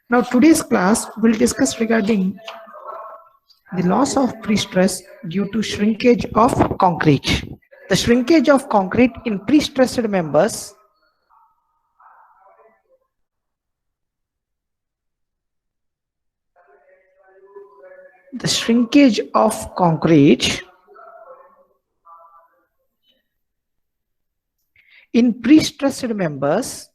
Now today's class will discuss regarding the loss of pre-stress due to shrinkage of concrete. The shrinkage of concrete in pre-stressed members the shrinkage of concrete in pre-stressed members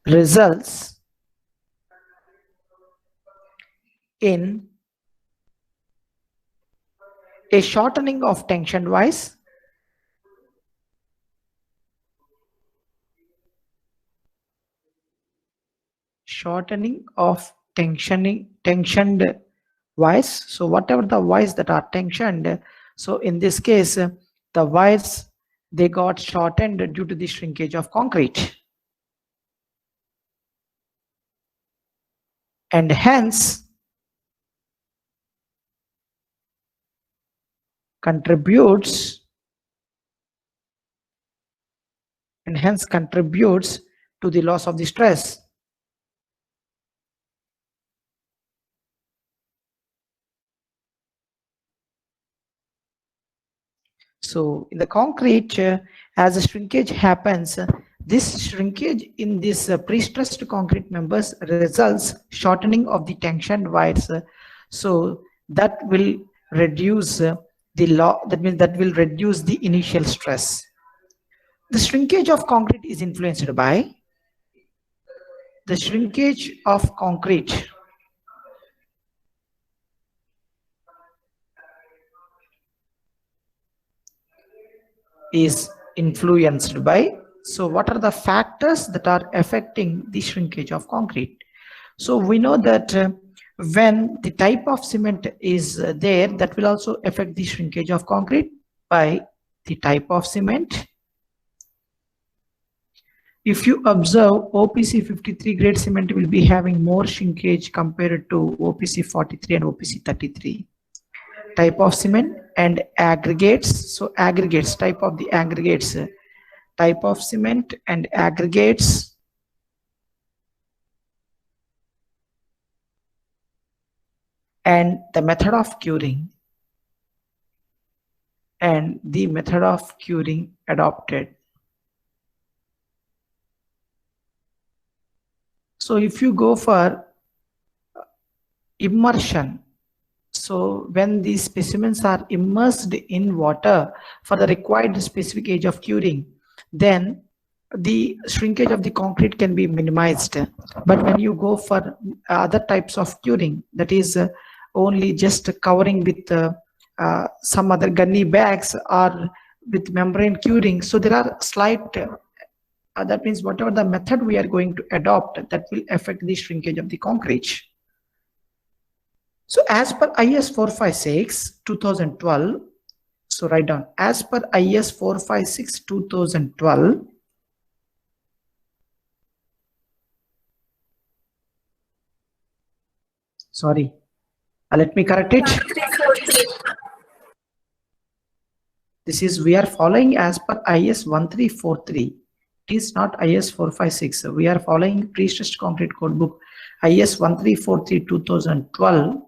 results in a shortening of tension wise tensioned wires. So whatever the wires that are tensioned, so in this case the wires they got shortened due to the shrinkage of concrete, and hence contributes to the loss of the stress. So in the concrete, as a shrinkage happens, this shrinkage in this pre-stressed concrete members results shortening of the tension wires. So that will reduce that means that will reduce the initial stress. The shrinkage of concrete is influenced by the shrinkage of concrete is influenced by. So what are the factors that are affecting the shrinkage of concrete? So we know that when the type of cement is there, that will also affect the shrinkage of concrete by the type of cement. If you observe, OPC 53 grade cement will be having more shrinkage compared to OPC 43 and OPC 33. Type of cement and aggregates. So aggregates, type of the aggregates, type of cement and aggregates, and the method of curing and the method of curing adopted. So if you go for immersion, so when these specimens are immersed in water for the required specific age of curing, then the shrinkage of the concrete can be minimized. But when you go for other types of curing, that is only just covering with some other gunny bags or with membrane curing, so there are slight that means whatever the method we are going to adopt, that will affect the shrinkage of the concrete. So as per IS 456 2012, so write down, as per IS 456 2012, sorry, let me correct it. This is, we are following as per IS 1343. It is not IS 456. We are following pre-stressed concrete code book IS 1343 2012.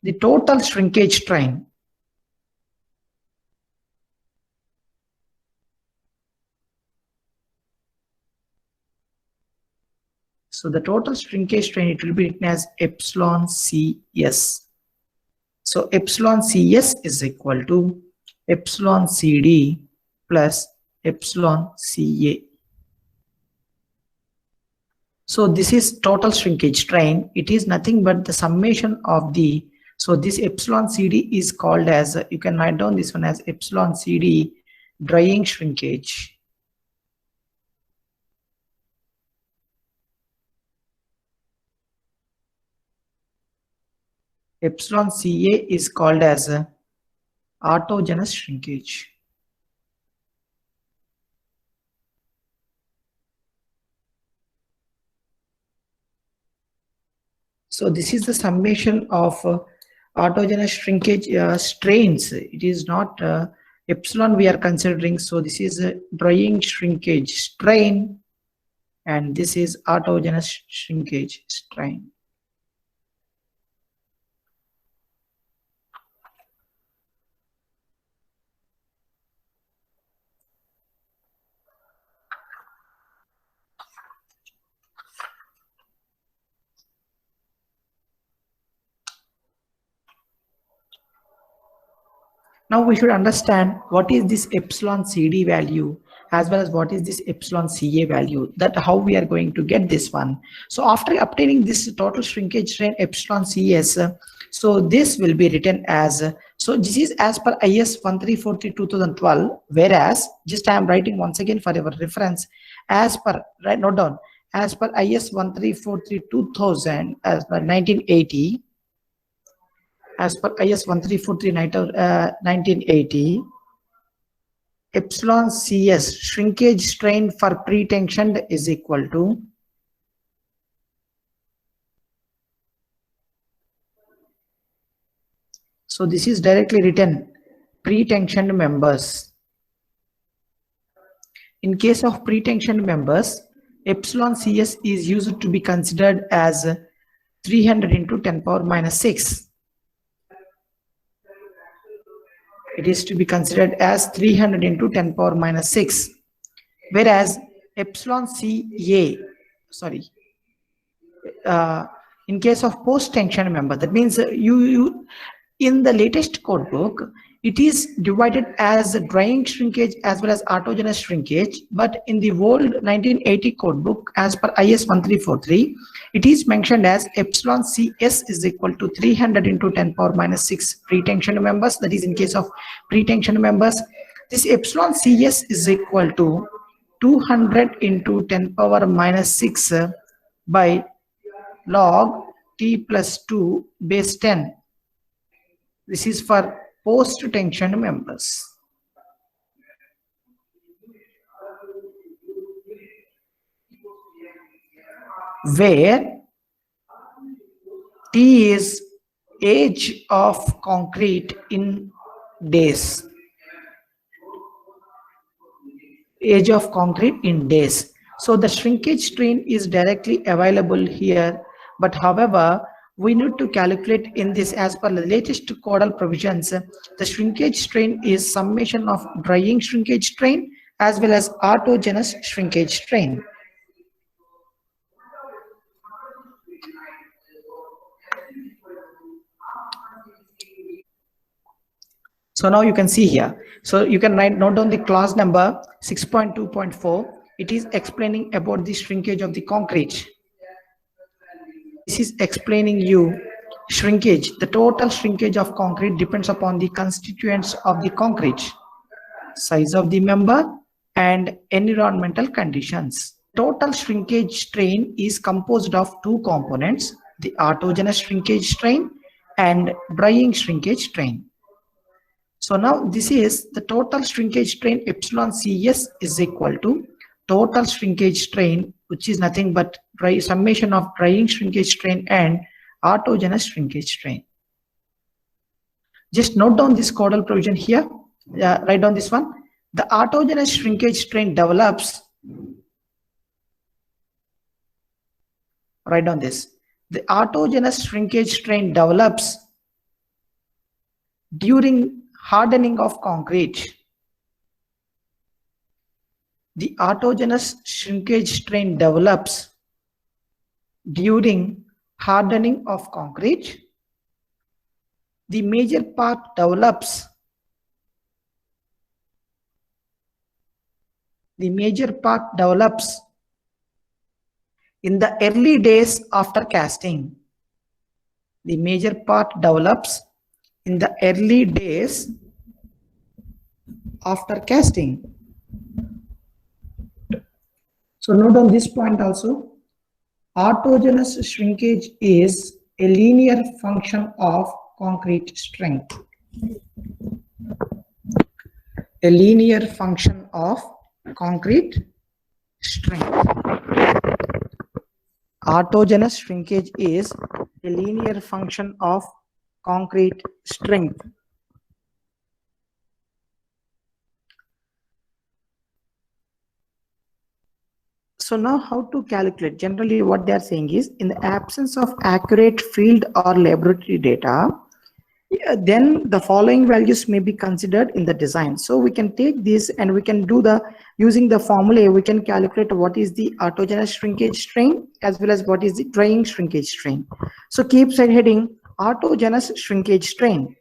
The total shrinkage strain so the total shrinkage strain, it will be written as epsilon CS. So epsilon CS is equal to epsilon CD plus epsilon CA. So this is total shrinkage strain. It is nothing but the summation of the, so this epsilon CD is called as, you can write down this one as epsilon CD drying shrinkage. Epsilon CA is called as autogenous shrinkage. So this is the summation of autogenous shrinkage strains. It is not epsilon we are considering, so this is a drying shrinkage strain, and this is autogenous shrinkage strain. Now we should understand what is this epsilon CD value as well as what is this epsilon CA value, that how we are going to get this one. So after obtaining this total shrinkage strain epsilon CS, so this will be written as, so this is as per IS 1343/2012, whereas just I am writing once again for your reference, as per, right, note down, as per IS 1343/2000 as per 1980, as per IS 1343/1980, epsilon CS shrinkage strain for pre-tensioned is equal to so this is directly written pre-tensioned members. In case of pre-tensioned members, epsilon CS is used to be considered as 300 into 10 power minus 6. It is to be considered as 300 into 10 power minus 6, whereas epsilon CA, sorry, in case of post-tension member, that means you in the latest code book, it is divided as drying shrinkage as well as autogenous shrinkage, but in the old 1980 code book as per IS 1343, it is mentioned as epsilon CS is equal to 300 into 10 power minus 6 pre-tension members. That is in case of pre-tension members. This epsilon CS is equal to 200 into 10 power minus 6 by log T plus 2 base 10. This is for post-tension members. Where T is age of concrete in days. Age of concrete in days. So the shrinkage strain is directly available here, but however, we need to calculate in this as per the latest codal provisions. The shrinkage strain is summation of drying shrinkage strain as well as autogenous shrinkage strain. So now you can see here. So you can note down the clause number 6.2.4. It is explaining about the shrinkage of the concrete. This is explaining you shrinkage. The total shrinkage of concrete depends upon the constituents of the concrete, size of the member, and environmental conditions. Total shrinkage strain is composed of two components, the autogenous shrinkage strain and drying shrinkage strain. So now this is the total shrinkage strain epsilon CS is equal to total shrinkage strain, which is nothing but summation of drying shrinkage strain and autogenous shrinkage strain. Just note down this codal provision here. Write down this one. The autogenous shrinkage strain develops. Write down this. The autogenous shrinkage strain develops during hardening of concrete. The autogenous shrinkage strain develops during hardening of concrete. The major part develops. The major part develops in the early days after casting. The major part develops in the early days after casting. So note on this point also, autogenous shrinkage is a linear function of concrete strength. A linear function of concrete strength. Autogenous shrinkage is a linear function of concrete strength. So now how to calculate? Generally what they are saying is, in the absence of accurate field or laboratory data, then the following values may be considered in the design. So we can take this and we can do the, using the formula, we can calculate what is the autogenous shrinkage strain as well as what is the drying shrinkage strain. So keep side heading autogenous shrinkage strain.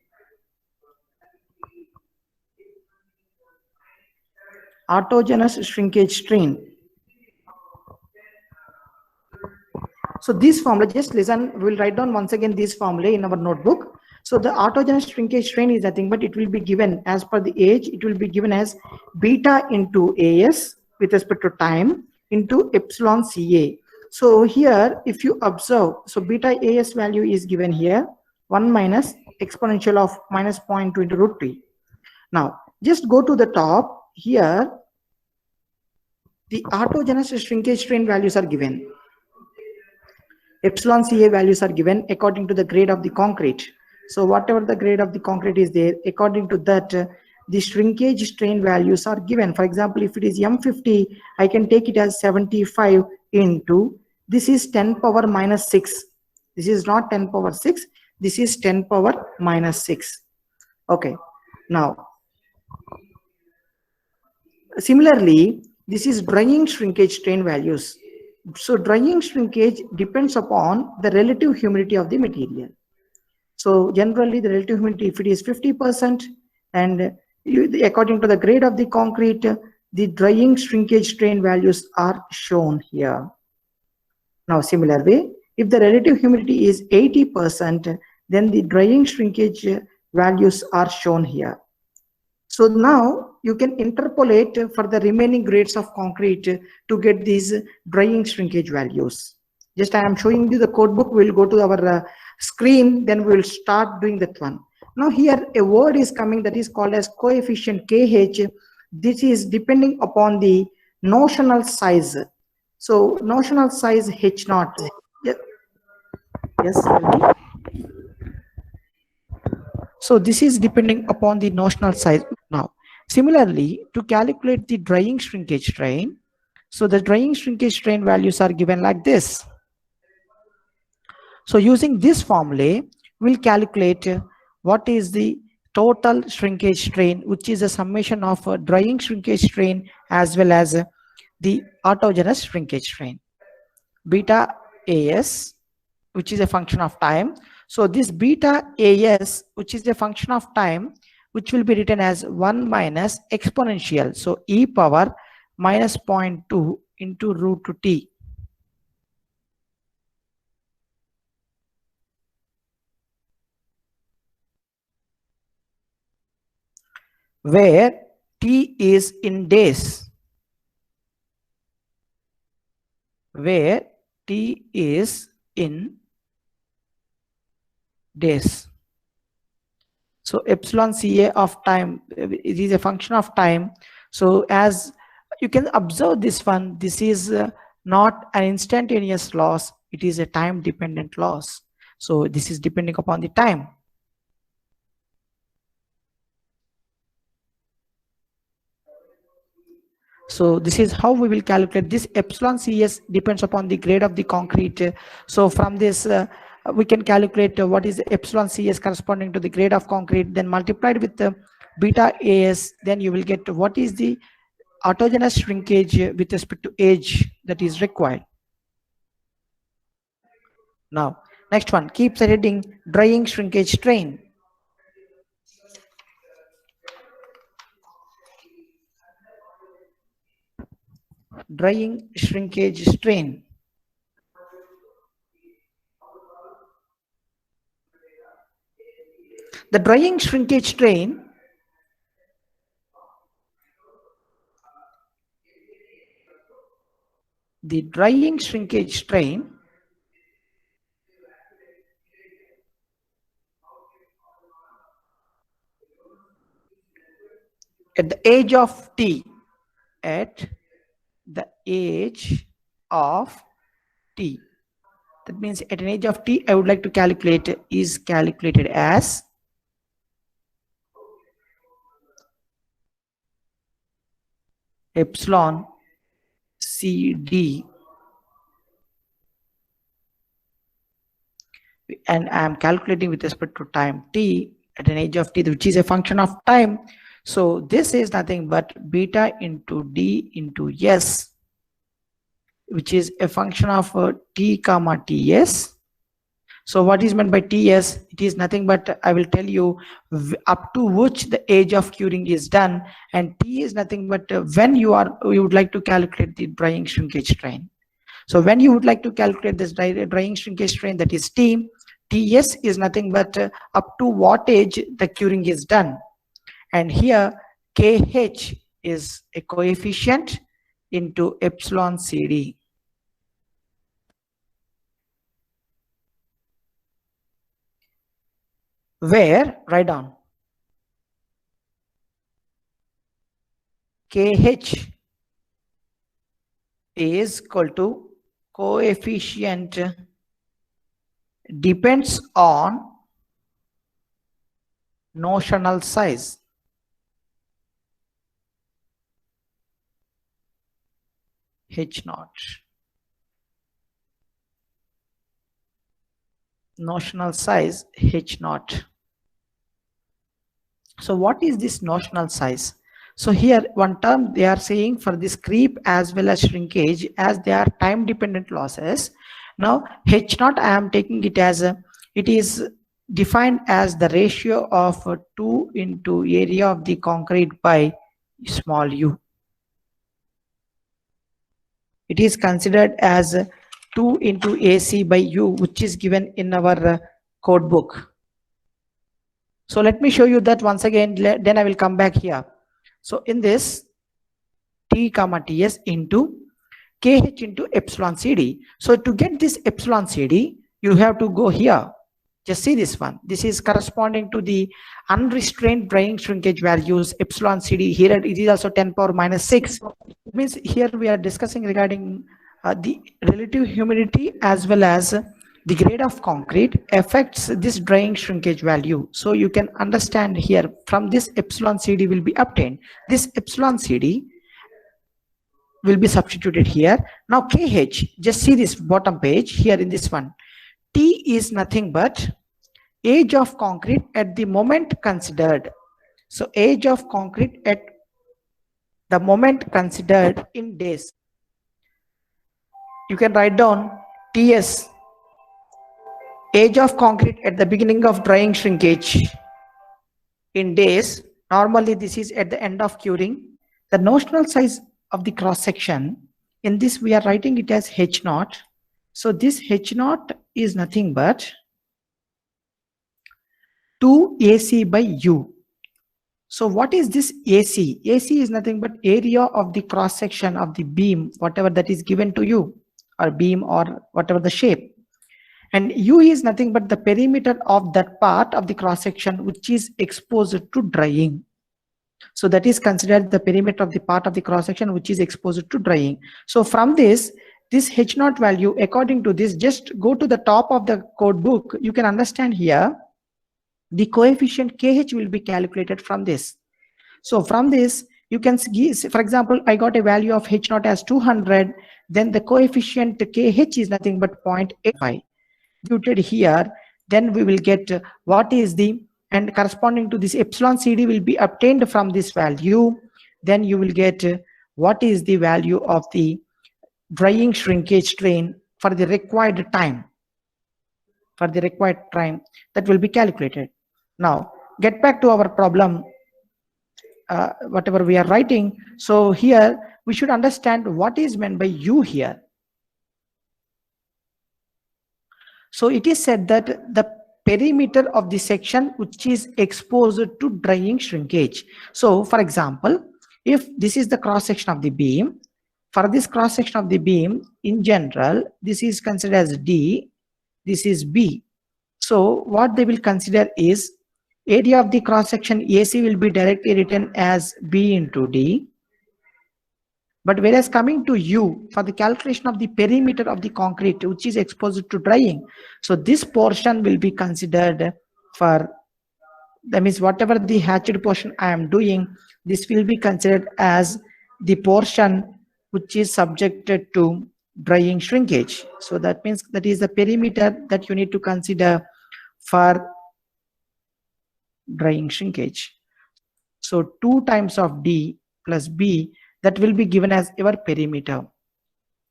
Autogenous shrinkage strain. So this formula, just listen, we'll write down once again this formula in our notebook. So the autogenous shrinkage strain is nothing but it will be given as per the age, it will be given as beta into AS with respect to time into epsilon CA. So here, if you observe, so beta AS value is given here, 1 minus exponential of minus 0.2 into root 3. Now, just go to the top here, the autogenous shrinkage strain values are given. Epsilon CA values are given according to the grade of the concrete. So whatever the grade of the concrete is there, according to that, the shrinkage strain values are given. For example, if it is M50, I can take it as 75 into, this is 10 power minus 6. This is not 10 power 6. This is 10 power minus 6. Okay. Now, similarly, this is drying shrinkage strain values. So drying shrinkage depends upon the relative humidity of the material. So generally the relative humidity, if it is 50%, and according to the grade of the concrete, the drying shrinkage strain values are shown here. Now similar way, if the relative humidity is 80%, then the drying shrinkage values are shown here. So now you can interpolate for the remaining grades of concrete to get these drying shrinkage values. Just I am showing you the code book. We'll go to our screen, then we'll start doing that one. Now here a word is coming that is called as coefficient KH. This is depending upon the notional size. So notional size H naught. Yes. So this is depending upon the notional size. Now, similarly, to calculate the drying shrinkage strain, so the drying shrinkage strain values are given like this. So using this formula, we'll calculate what is the total shrinkage strain, which is a summation of drying shrinkage strain as well as the autogenous shrinkage strain. Beta AS, which is a function of time. So this beta AS, which is a function of time, which will be written as 1 minus exponential. So e power minus 0.2 into root 2t. Where t is in days. Where t is in days. So epsilon CA of time, it is a function of time. So as you can observe this one, this is not an instantaneous loss, it is a time dependent loss. So this is depending upon the time. So this is how we will calculate this. Epsilon CS depends upon the grade of the concrete. So from this we can calculate what is epsilon CS corresponding to the grade of concrete, then multiplied with the beta AS, then you will get what is the autogenous shrinkage with respect to age that is required. Now next one, keep the heading drying shrinkage strain. Drying shrinkage strain. The drying shrinkage strain at the age of t, at the age of t, that means at an age of t, I would like to calculate, is calculated as epsilon CD, and I am calculating with respect to time t at an age of t, which is a function of time. So this is nothing but beta into d into s, which is a function of t comma ts. So what is meant by ts? It is nothing but, I will tell you, up to which the age of curing is done, and t is nothing but when you would like to calculate the drying shrinkage strain. So when you would like to calculate this drying shrinkage strain, that is t, ts is nothing but up to what age the curing is done. And here kh is a coefficient into epsilon cd. Where, write down, kh is equal to coefficient depends on notional size. H naught. Notional size H naught. So what is this notional size? So here one term they are saying for this creep as well as shrinkage, as they are time dependent losses. Now H naught I am taking it as it is defined as the ratio of 2 into area of the concrete by small u. It is considered as 2 into AC by u, which is given in our code book. So let me show you that once again, then I will come back here. So in this, t comma ts into kh into epsilon cd. So to get this epsilon cd, you have to go here. Just see this one. This is corresponding to the unrestrained drying shrinkage values epsilon cd. Here it is also 10 power minus 6. It means here we are discussing regarding the relative humidity as well as the grade of concrete affects this drying shrinkage value. So you can understand here from this epsilon cd will be obtained. This epsilon cd will be substituted here. Now kh, just see this bottom page here in this one. T is nothing but age of concrete at the moment considered. So age of concrete at the moment considered in days. You can write down TS, age of concrete at the beginning of drying shrinkage in days. Normally this is at the end of curing. The notional size of the cross section, in this we are writing it as H naught. So this H naught is nothing but 2 AC by U. So what is this AC? AC is nothing but area of the cross section of the beam, whatever that is given to you, or beam or whatever the shape. And U is nothing but the perimeter of that part of the cross section which is exposed to drying. So that is considered the perimeter of the part of the cross section which is exposed to drying. So from this H naught value, according to this, just go to the top of the code book. You can understand here the coefficient kh will be calculated from this. So from this you can see, for example, I got a value of H naught as 200, then the coefficient kh is nothing but 0.85. Computed here, then we will get what is the, and corresponding to this epsilon cd will be obtained from this value. Then you will get what is the value of the drying shrinkage strain for the required time. For the required time that will be calculated. Now get back to our problem, whatever we are writing. So here we should understand what is meant by U here. So it is said that the perimeter of the section which is exposed to drying shrinkage. So for example, if this is the cross section of the beam, for this cross section of the beam in general, this is considered as D, this is B. So what they will consider is area of the cross section AC will be directly written as B into D. But whereas coming to U, for the calculation of the perimeter of the concrete which is exposed to drying, so this portion will be considered for, that means whatever the hatched portion I am doing, this will be considered as the portion which is subjected to drying shrinkage. So that means that is the perimeter that you need to consider for drying shrinkage. So 2 times of D plus B, that will be given as your perimeter.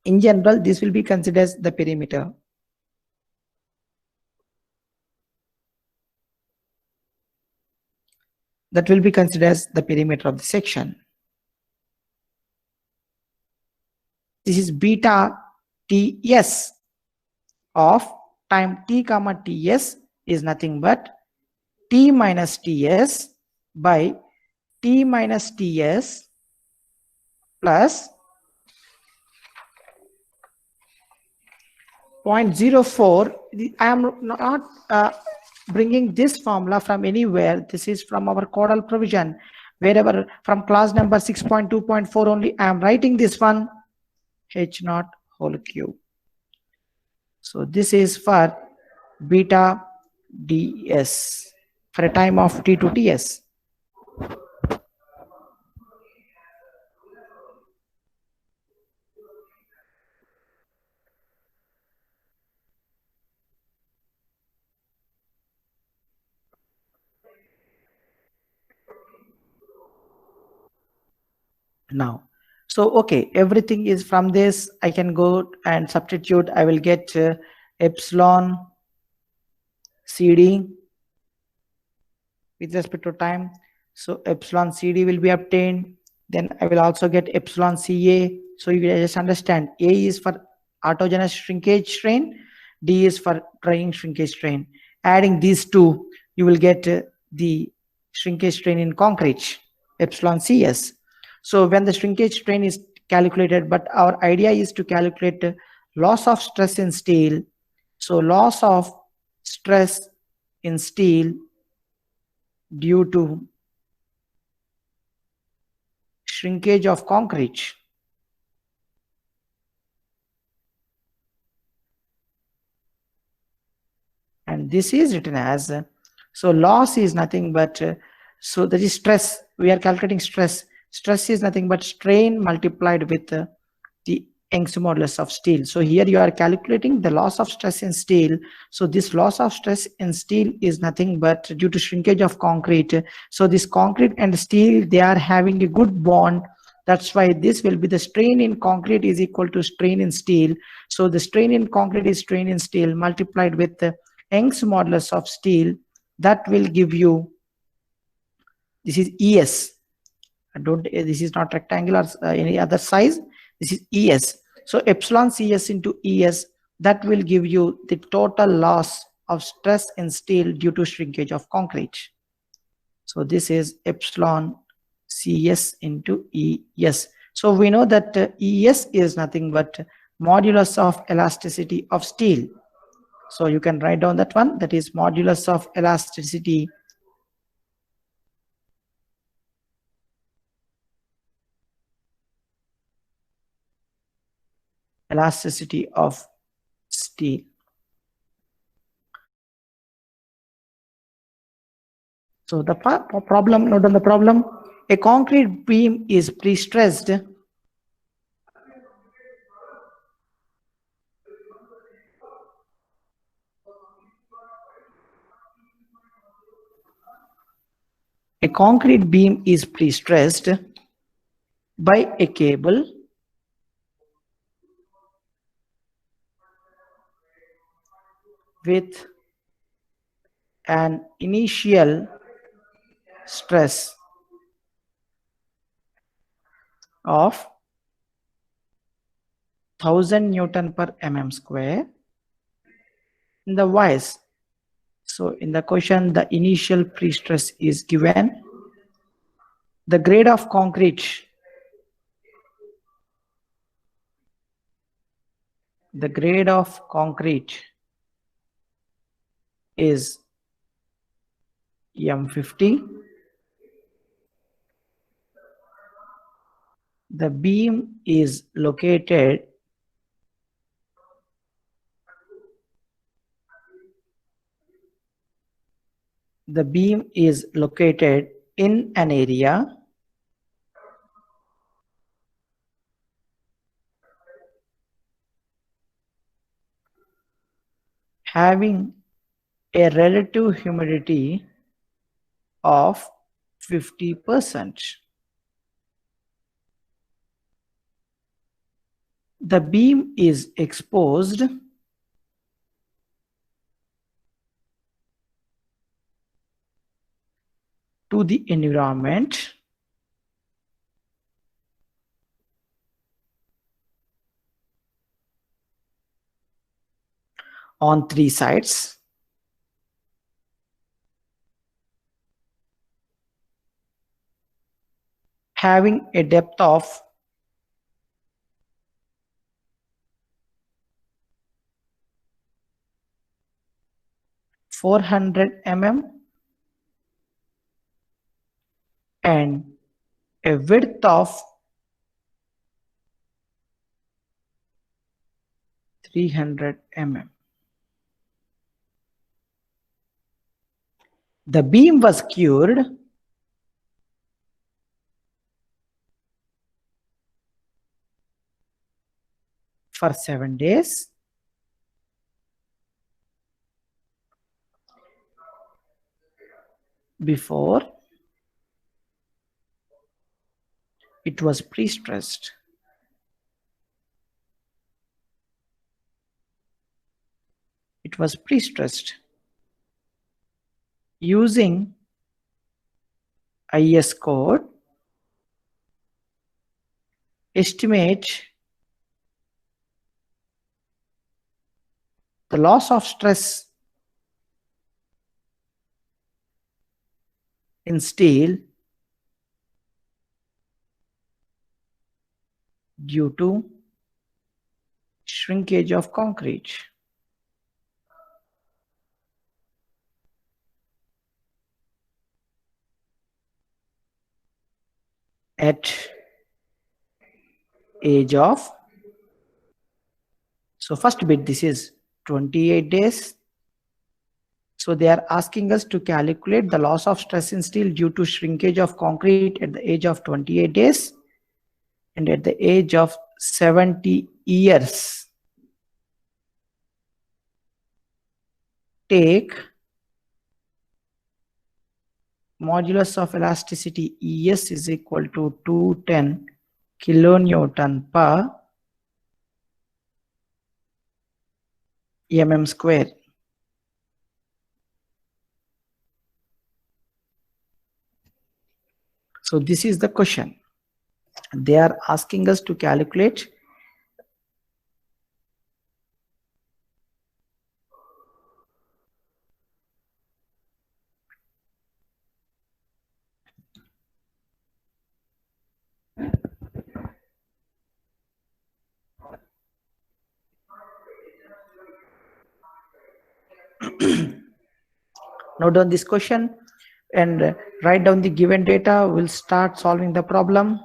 In general, this will be considered as the perimeter. That will be considered as the perimeter of the section. This is beta Ts of time T comma Ts is nothing but T minus Ts by T minus Ts plus 0.04. I am not bringing this formula from anywhere. This is from our codal provision. Wherever from class number 6.2.4 only, I am writing this one, H naught whole cube. So this is for beta ds for a time of T to Ts. Now, so okay, everything is from this. I can go and substitute. I will get epsilon CD with respect to time. So epsilon CD will be obtained. Then I will also get epsilon CA. So you just understand, A is for autogenous shrinkage strain, D is for drying shrinkage strain. Adding these two, you will get the shrinkage strain in concrete, epsilon CS. So when the shrinkage strain is calculated, but our idea is to calculate loss of stress in steel. So loss of stress in steel due to shrinkage of concrete. And this is written as, so loss is nothing but, so that is stress. We are calculating stress. Stress is nothing but strain multiplied with the Young's modulus of steel. So here you are calculating the loss of stress in steel. So this loss of stress in steel is nothing but due to shrinkage of concrete. So this concrete and steel, they are having a good bond. That's why this will be the strain in concrete is equal to strain in steel. So the strain in concrete is strain in steel multiplied with the Young's modulus of steel. That will give you, this is ES. This is not rectangular, any other size. This is ES. So epsilon CS into ES, that will give you the total loss of stress in steel due to shrinkage of concrete. So this is epsilon CS into ES. So we know that ES is nothing but modulus of elasticity of steel. So you can write down that one, that is modulus of elasticity of steel. So the problem, note on the problem, a concrete beam is pre-stressed by a cable with an initial stress of 1000 Newton per mm square in the wires. So in the question, the initial pre-stress is given. The grade of concrete, is M50. The beam is located in an area having a relative humidity of 50%. The beam is exposed to the environment on 3 sides, having a depth of 400 mm and a width of 300 mm. The beam was cured for 7 days before it was pre-stressed. It was pre-stressed using IS code. Estimate the loss of stress in steel due to shrinkage of concrete. At age of, so first bit, this is 28 days. So they are asking us to calculate the loss of stress in steel due to shrinkage of concrete at the age of 28 days and at the age of 70 years. Take modulus of elasticity ES is equal to 210 kilonewton per mm square. So this is the question. They are asking us to calculate note down this question and write down the given data. We'll start solving the problem.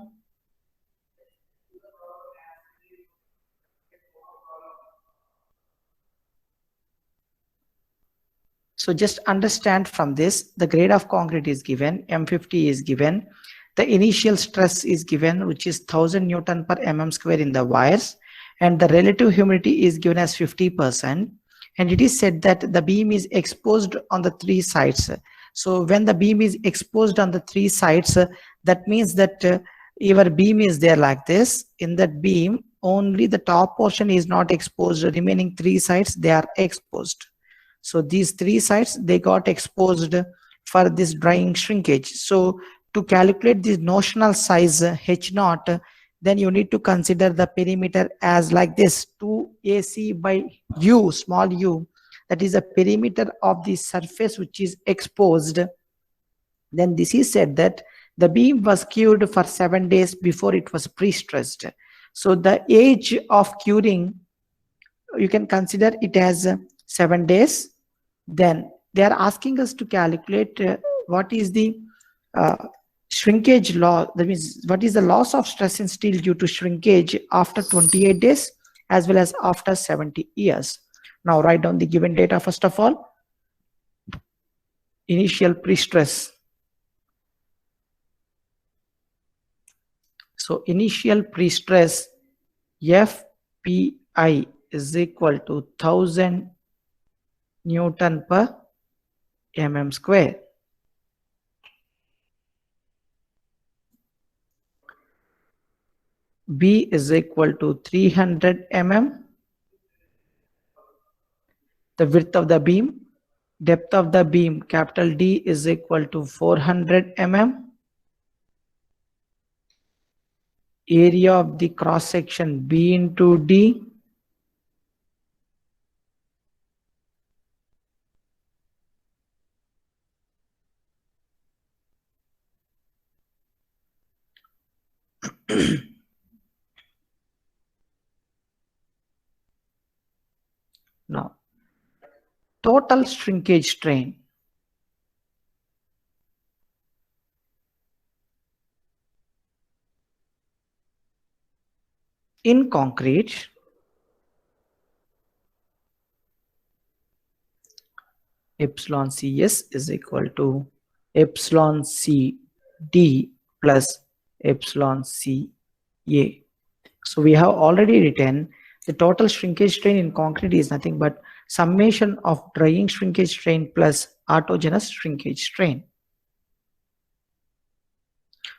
So just understand from this, the grade of concrete is given, M50 is given, the initial stress is given, which is 1000 Newton per mm square in the wires, and the relative humidity is given as 50%. And it is said that the beam is exposed on the 3 sides. So when the beam is exposed on the 3 sides, that means that your beam is there like this. In that beam, only the top portion is not exposed, the remaining 3 sides, they are exposed. So these 3 sides, they got exposed for this drying shrinkage. So to calculate the notional size H0, then you need to consider the perimeter as like this, 2AC by U, small u. That is the perimeter of the surface which is exposed. Then this is said that the beam was cured for 7 days before it was pre-stressed. So the age of curing, you can consider it as 7 days. Then they are asking us to calculate what is the shrinkage law, that means what is the loss of stress in steel due to shrinkage after 28 days as well as after 70 years. Now write down the given data first of all. Initial pre-stress. So initial pre-stress FPI is equal to 1000 Newton per mm square. B is equal to 300 mm. The width of the beam, depth of the beam capital D is equal to 400 mm. Area of the cross section B into D. Now, total shrinkage strain. In concrete, epsilon Cs is equal to epsilon Cd plus epsilon Ca. So we have already written the total shrinkage strain in concrete is nothing but summation of drying shrinkage strain plus autogenous shrinkage strain.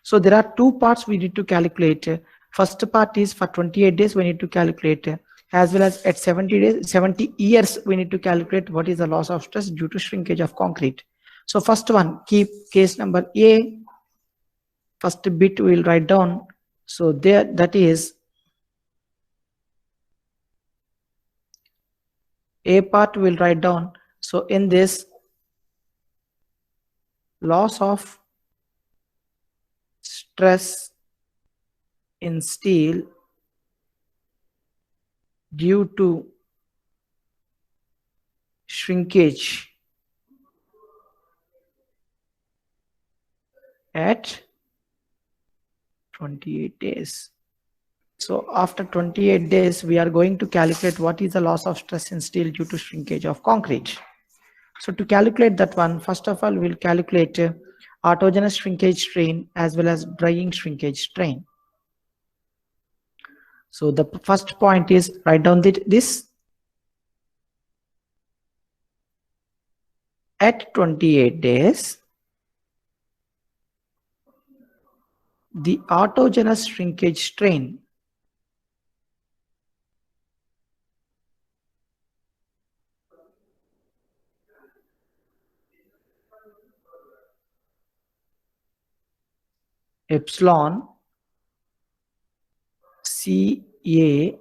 So there are two parts we need to calculate. First part is for 28 days we need to calculate, as well as at 70 years we need to calculate what is the loss of stress due to shrinkage of concrete. So first one, keep case number A. First bit we will write down. So there, that is A part we will write down. So in this, loss of stress in steel due to shrinkage at 28 days. So after 28 days, we are going to calculate what is the loss of stress in steel due to shrinkage of concrete. So to calculate that one, first of all, we'll calculate autogenous shrinkage strain as well as drying shrinkage strain. So the first point is, write down this. At 28 days, the autogenous shrinkage strain epsilon Ca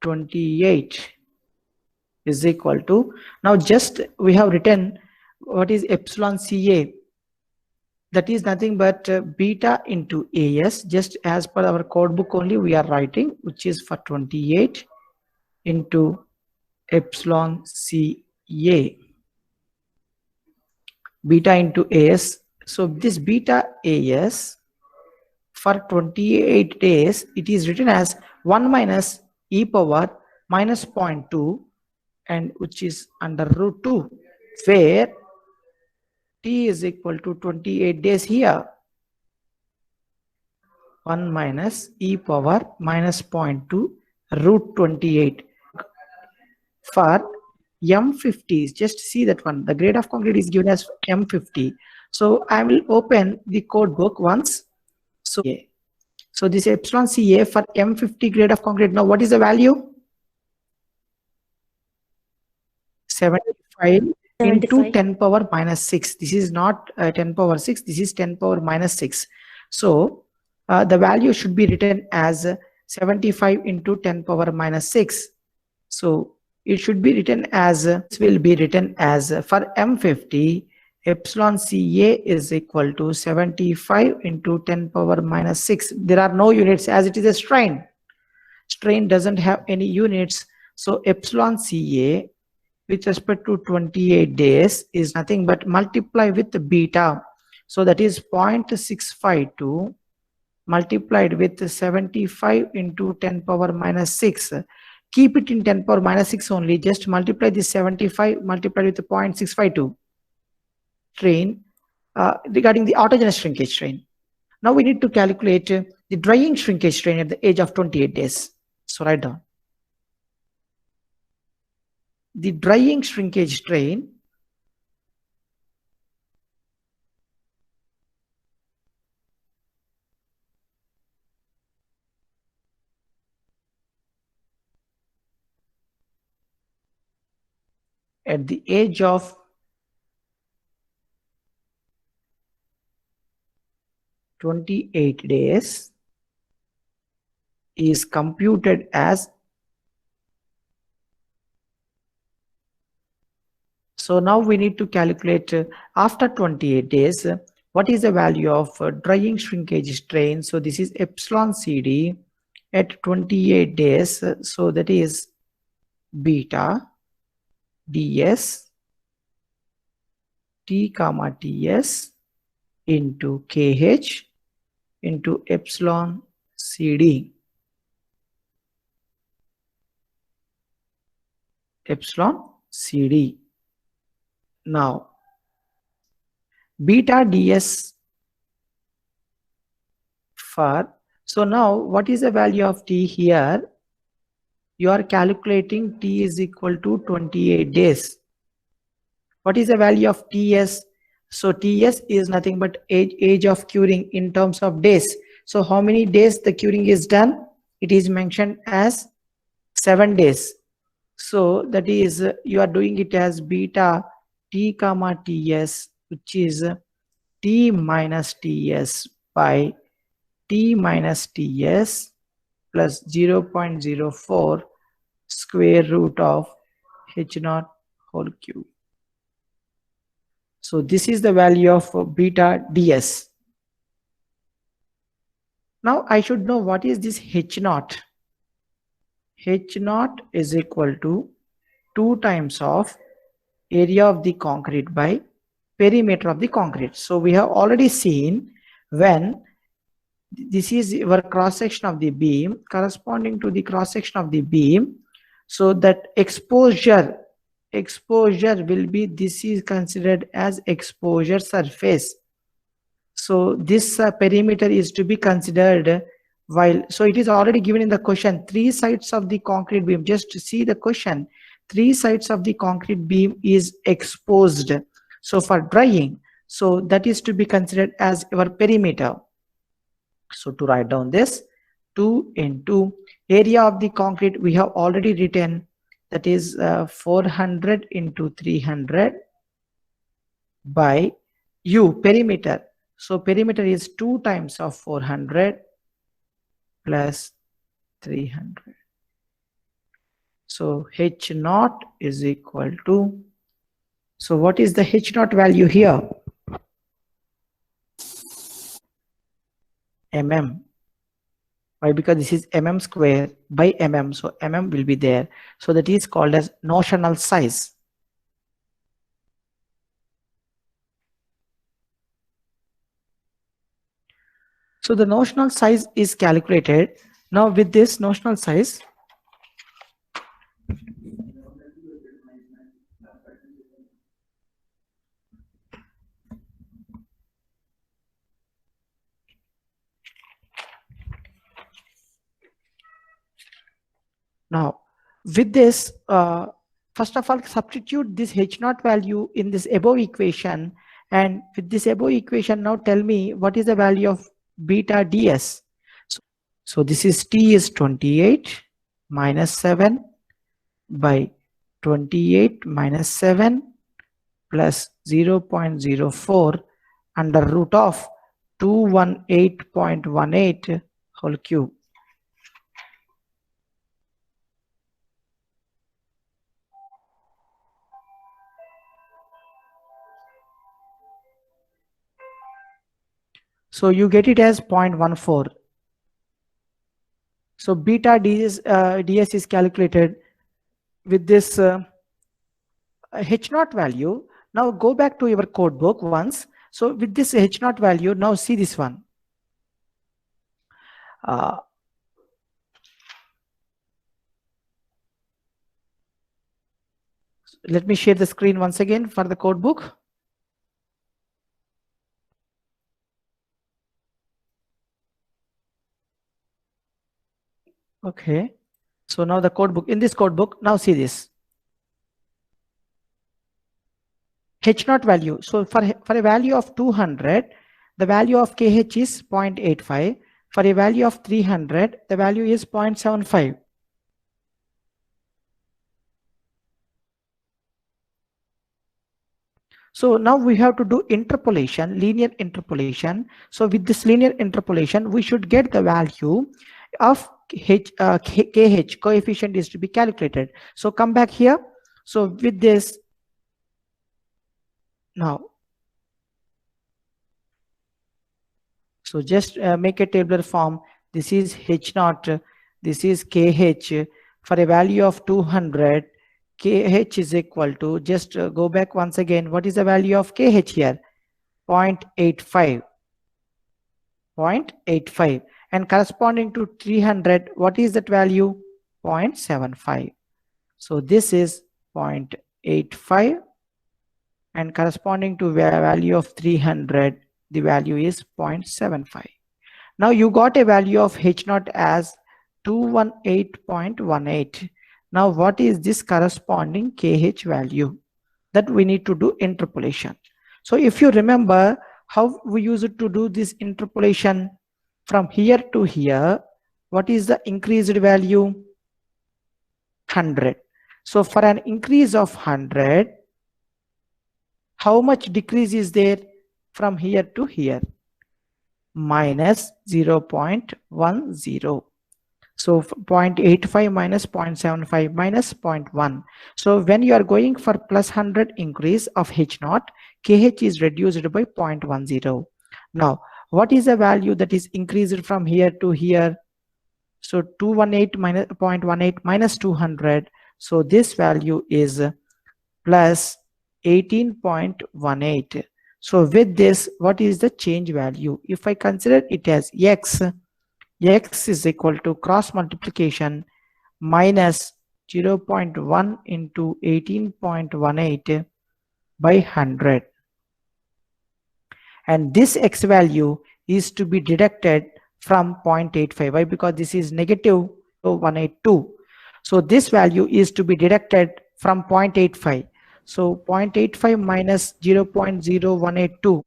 28 is equal to, now just we have written what is epsilon Ca, that is nothing but beta into As, just as per our code book only we are writing, which is for 28 into epsilon Ca, beta into As. So this beta As for 28 days, it is written as 1 minus e power minus 0.2, and which is under root 2, where t is equal to 28 days here. 1 minus e power minus 0.2 root 28. For M50, just see that one, the grade of concrete is given as M50. So I will open the code book once. So this epsilon Ca for M50 grade of concrete. Now what is the value? 75 into 10 power minus 6. This is not 10 power 6. This is 10 power minus 6. So the value should be written as 75 into 10 power minus 6. So it should be written as, this will be written as, for M50, epsilon Ca is equal to 75 into 10 power minus 6. There are no units as it is a strain. Strain doesn't have any units. So epsilon Ca with respect to 28 days is nothing but multiply with the beta. So that is 0.652 multiplied with 75 into 10 power minus 6. Keep it in 10 power minus 6 only. Just multiply this 75 multiplied with the 0.652 strain regarding the autogenous shrinkage strain. Now we need to calculate the drying shrinkage strain at the age of 28 days. So write down. the drying shrinkage strain at the age of 28 days is computed as. So now we need to calculate after 28 days, what is the value of drying shrinkage strain. So this is epsilon CD at 28 days. So that is beta ds t comma ts into kh into epsilon CD. Epsilon CD. Now, beta ds for, so now what is the value of t here? You are calculating t is equal to 28 days. What is the value of ts? So ts is nothing but age of curing in terms of days. So how many days the curing is done? It is mentioned as 7 days. So that is you are doing it as beta t comma ts, which is t minus ts by t minus ts plus 0.04 square root of h naught whole cube. So this is the value of beta ds. Now I should know what is this h naught. H naught is equal to 2 times of area of the concrete by perimeter of the concrete. So we have already seen when this is our cross section of the beam corresponding to the cross section of the beam. So that exposure will be, this is considered as exposure surface. So this perimeter is to be considered while, so it is already given in the question, 3 sides of the concrete beam. Just to see the question, 3 sides of the concrete beam is exposed. So for drying, so that is to be considered as our perimeter. So to write down this, 2 into area of the concrete we have already written, that is 400 into 300 by u, perimeter. So perimeter is 2 times of 400 plus 300. So h naught is equal to, so what is the h naught value here? mm. Why? Because this is mm square by mm, so mm will be there. So that is called as notional size. So the notional size is calculated. Now with this notional size, now with this, first of all, substitute this h naught value in this above equation, and with this above equation, now tell me what is the value of beta ds. So this is t is 28 minus 7 by 28 minus 7 plus 0.04 under root of 218.18 whole cube. So you get it as 0.14. So beta ds is calculated with this h naught value. Now go back to your code book once. So with this h naught value, now see this one. Let me share the screen once again for the code book. Okay, so now the code book, in this code book, now see this. H naught value. So for a value of 200, the value of KH is 0.85. For a value of 300, the value is 0.75. So now we have to do interpolation, linear interpolation. So with this linear interpolation, we should get the value of KH, coefficient is to be calculated. So come back here. So with this, now, so just make a tabular form. This is H naught, this is KH. For a value of 200, KH is equal to, just go back once again. What is the value of KH here? 0.85. 0.85. And corresponding to 300, what is that value? 0.75. So this is 0.85. And corresponding to value of 300, the value is 0.75. Now you got a value of H naught as 218.18. Now what is this corresponding KH value? That we need to do interpolation. So if you remember how we use it to do this interpolation from here to here, what is the increased value? 100. So for an increase of 100, how much decrease is there from here to here? Minus 0.10. So 0.85 minus 0.75 minus 0.1. So when you are going for plus 100 increase of H naught, KH is reduced by 0.10. Now, what is the value that is increased from here to here? So 218 minus 0.18 minus 200. So this value is plus 18.18. So with this, what is the change value? If I consider it as X, X is equal to cross multiplication minus 0.1 into 18.18 by 100. And this X value is to be deducted from 0.85. Why? Because this is negative 182. So this value is to be deducted from 0.85. So 0.85 minus 0.0182.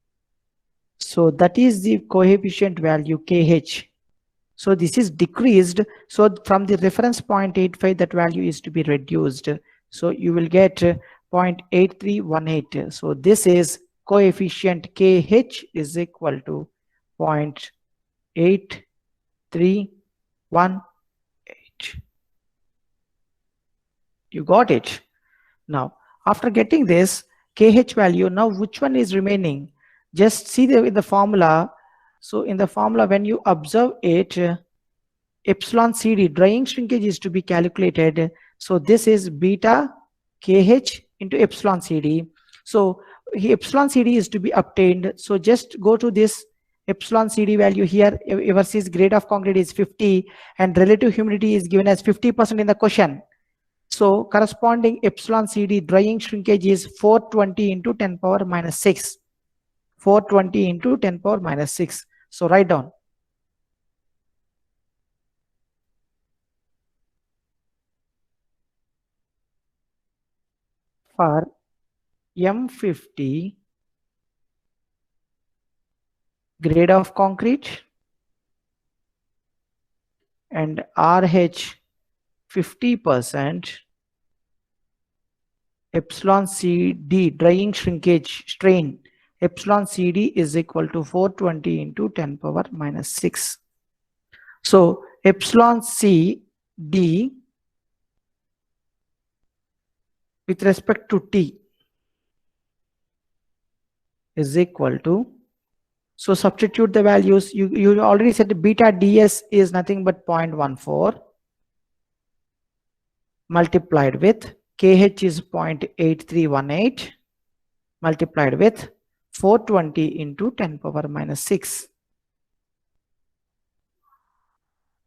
So that is the coefficient value KH. So this is decreased. So from the reference 0.85, that value is to be reduced. So you will get 0.8318. So this is coefficient KH is equal to 0.8318. You got it? Now, after getting this KH value, now which one is remaining? Just see in the formula. So in the formula, when you observe it, epsilon CD, drying shrinkage is to be calculated. So this is beta KH into epsilon CD. So epsilon CD is to be obtained. So just go to this epsilon CD value here. Versus grade of concrete is 50 and relative humidity is given as 50% in the question. So corresponding epsilon CD drying shrinkage is 420 into 10 power minus 6. 420 into 10 power minus 6. So write down. For M50 grade of concrete and RH 50%, epsilon CD drying shrinkage strain, epsilon CD is equal to 420 into 10 power minus 6. So epsilon CD with respect to T is equal to, so substitute the values. You already said beta ds is nothing but 0.14 multiplied with KH is 0.8318 multiplied with 420 into 10 power minus 6.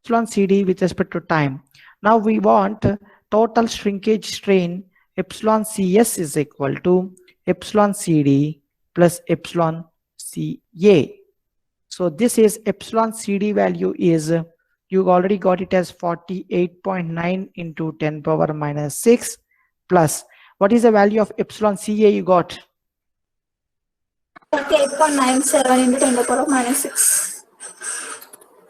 Epsilon CD with respect to time. Now we want total shrinkage strain. Epsilon CS is equal to epsilon CD plus epsilon CA. So this is epsilon CD value is, you already got it as 48.9 into 10 power minus 6 plus, what is the value of epsilon CA you got? 48.97 into 10 to the power of minus 6.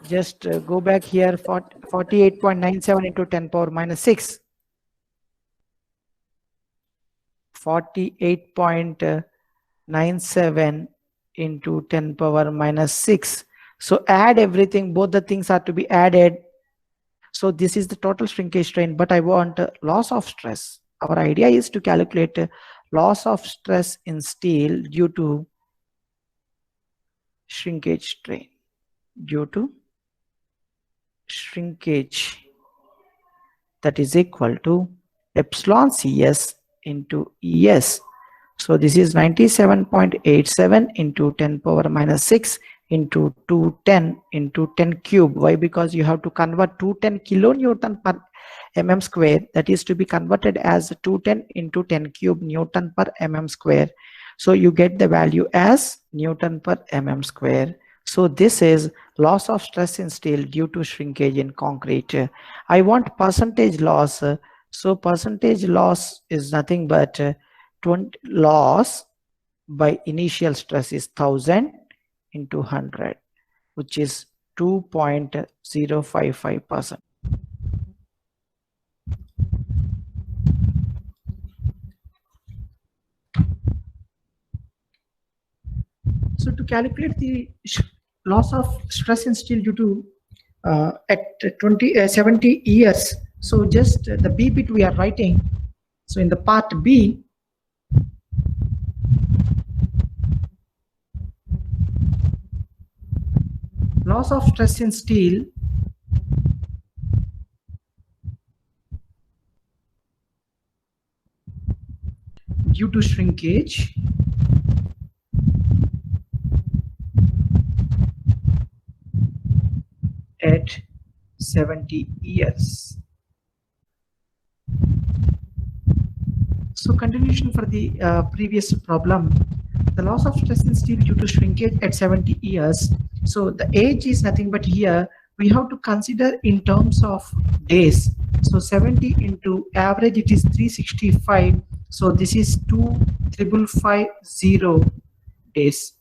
Just go back here for 48.97 into 10 power minus 6. 48.97 into 10 power minus 6. So add everything, both the things are to be added. So this is the total shrinkage strain, but I want loss of stress. Our idea is to calculate loss of stress in steel due to shrinkage strain. Due to shrinkage, that is equal to epsilon CS into ES. So this is 97.87 into 10 power minus 6 into 210 into 10 cube. Why? Because you have to convert 210 kilonewton per mm square, that is to be converted as 210 into 10 cube Newton per mm square. So you get the value as Newton per mm square. So this is loss of stress in steel due to shrinkage in concrete. I want percentage loss. So percentage loss is nothing but 20 loss by initial stress is 1000 into 100, which is 2.055%. So to calculate the loss of stress in steel due to at 70 years, so just the B bit we are writing. So in the part B, loss of stress in steel due to shrinkage at 70 years. So continuation for the previous problem, the loss of stress in steel due to shrinkage at 70 years. So the age is nothing but here we have to consider in terms of days. So 70 into average, it is 365. So this is 2,550 days.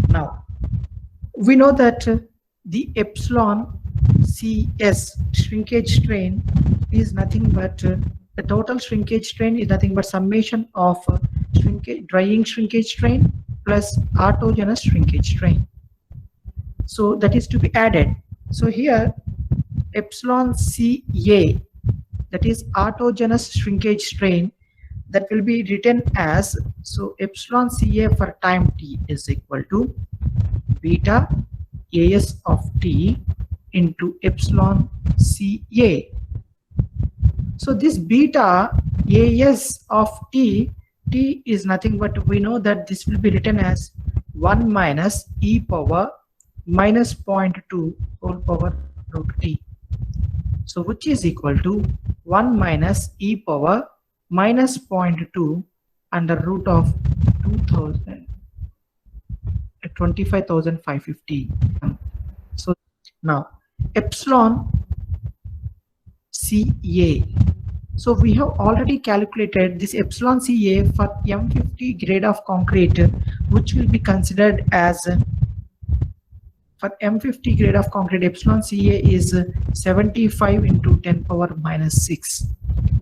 Now we know that the epsilon CS shrinkage strain is nothing but the total shrinkage strain is nothing but summation of drying shrinkage strain plus autogenous shrinkage strain. So that is to be added. So here epsilon CA, that is autogenous shrinkage strain, that will be written as, so epsilon CA for time t is equal to beta AS of t into epsilon CA. So this beta AS of t is nothing but, we know that this will be written as 1 minus e power minus 0.2 whole power root t. So which is equal to 1 minus e power minus 0.2 under root of 25,550. So now epsilon CA. So we have already calculated this epsilon CA for M50 grade of concrete, which will be considered as, for M50 grade of concrete, epsilon CA is 75 into 10 power minus 6.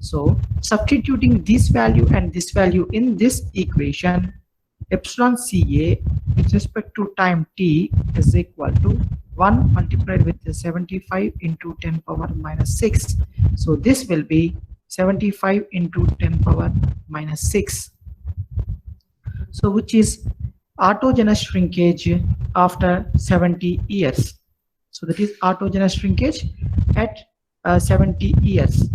So substituting this value and this value in this equation, epsilon CA with respect to time t is equal to 1 multiplied with 75 into 10 power minus 6. So this will be 75 into 10 power minus 6. So which is autogenous shrinkage after 70 years. So that is autogenous shrinkage at 70 years.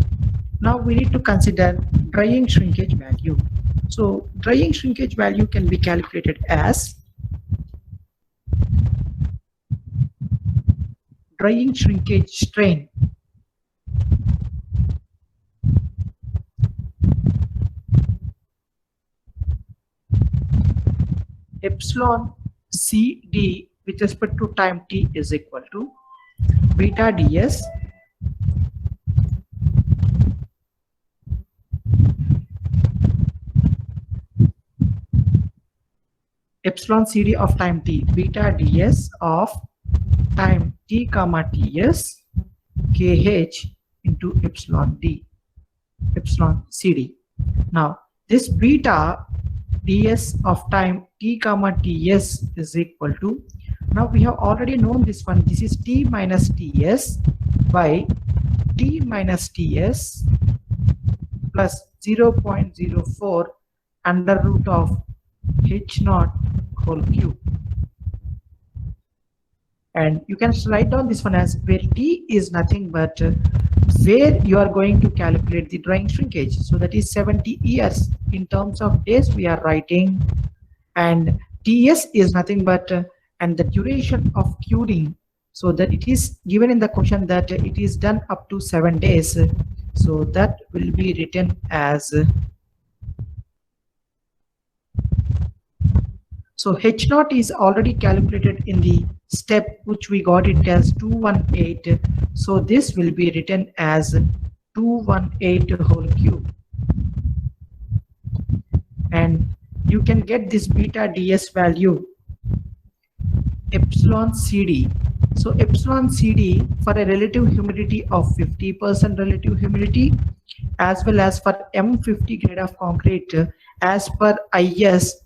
Now we need to consider drying shrinkage value. So drying shrinkage value can be calculated as drying shrinkage strain epsilon CD with respect to time t is equal to beta ds epsilon CD of time t, beta ds of time t comma ts kh into epsilon d, epsilon CD. Now this beta ds of time t comma ts is equal to, now we have already known this one, this is t minus ts by t minus ts plus 0.04 under root of h naught whole cube. And you can write down this one as where t is nothing but where you are going to calculate the drying shrinkage. So that is 70 years. In terms of days we are writing, and ts is nothing but and the duration of curing, so that it is given in the question that it is done up to 7 days. So that will be written as, so H naught is already calculated in the step which we got it as 218. So this will be written as 218 whole cube. And you can get this beta ds value epsilon CD. So epsilon CD for a relative humidity of 50% relative humidity, as well as for M50 grade of concrete, as per IS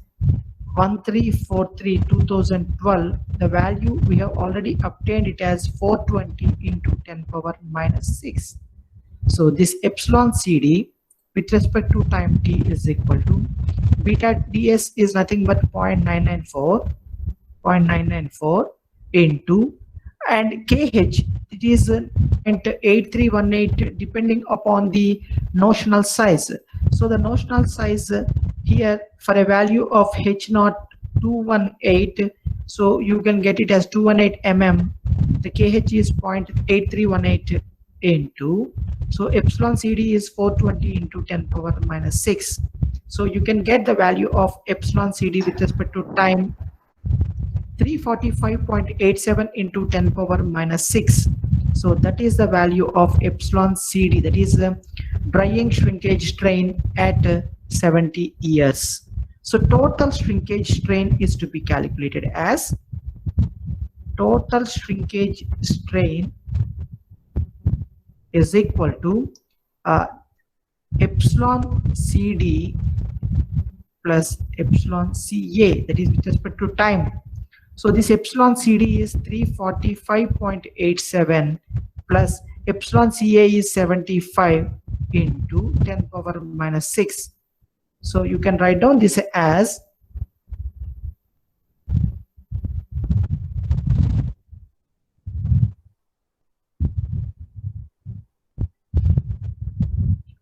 1343 2012, the value we have already obtained it as 420 into 10 power minus 6. So this epsilon CD with respect to time t is equal to, beta ds is nothing but 0.994 into, and kh it is 8318 depending upon the notional size. So the notional size here for a value of h naught 218, so you can get it as 218 mm. The kh is 0.8318 into, so epsilon CD is 420 into 10 power minus 6. So you can get the value of epsilon CD with respect to time 345.87 into 10 power minus 6. So that is the value of epsilon CD, that is the drying shrinkage strain at 70 years. So total shrinkage strain is to be calculated as, total shrinkage strain is equal to epsilon CD plus epsilon CA, that is with respect to time. So this epsilon CD is 345.87 plus epsilon CA is 75 into 10 power minus 6. So you can write down this as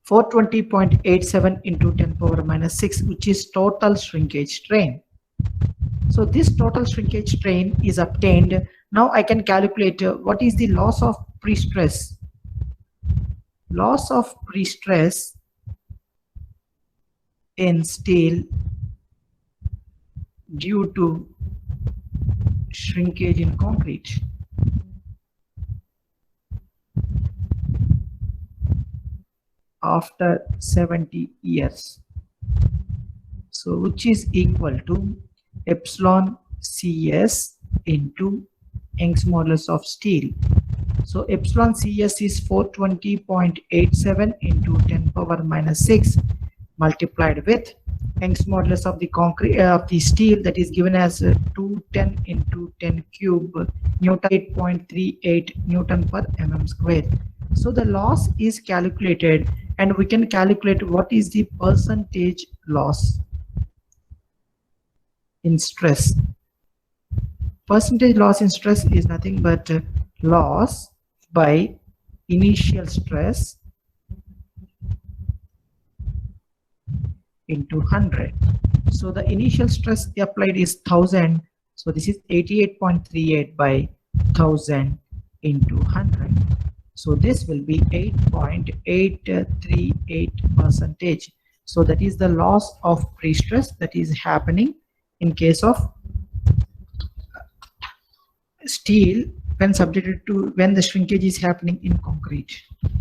420.87 into 10 power minus 6, which is total shrinkage strain. So this total shrinkage strain is obtained. Now I can calculate what is the loss of pre-stress. Loss of pre-stress in steel due to shrinkage in concrete. After 70 years. So which is equal to epsilon CS into Young's modulus of steel. So epsilon CS is 420.87 into 10 power minus 6 multiplied with Young's modulus of the concrete of the steel, that is given as 210 into 10 cube Newton, 8.38 Newton per mm square. So the loss is calculated, and we can calculate what is the percentage loss in stress. Percentage loss in stress is nothing but loss by initial stress into 100. So the initial stress applied is 1000. So this is 88.38 by 1000 into 100. So this will be 8.838%. So that is the loss of pre-stress that is happening in case of steel when subjected to, when the shrinkage is happening in concrete.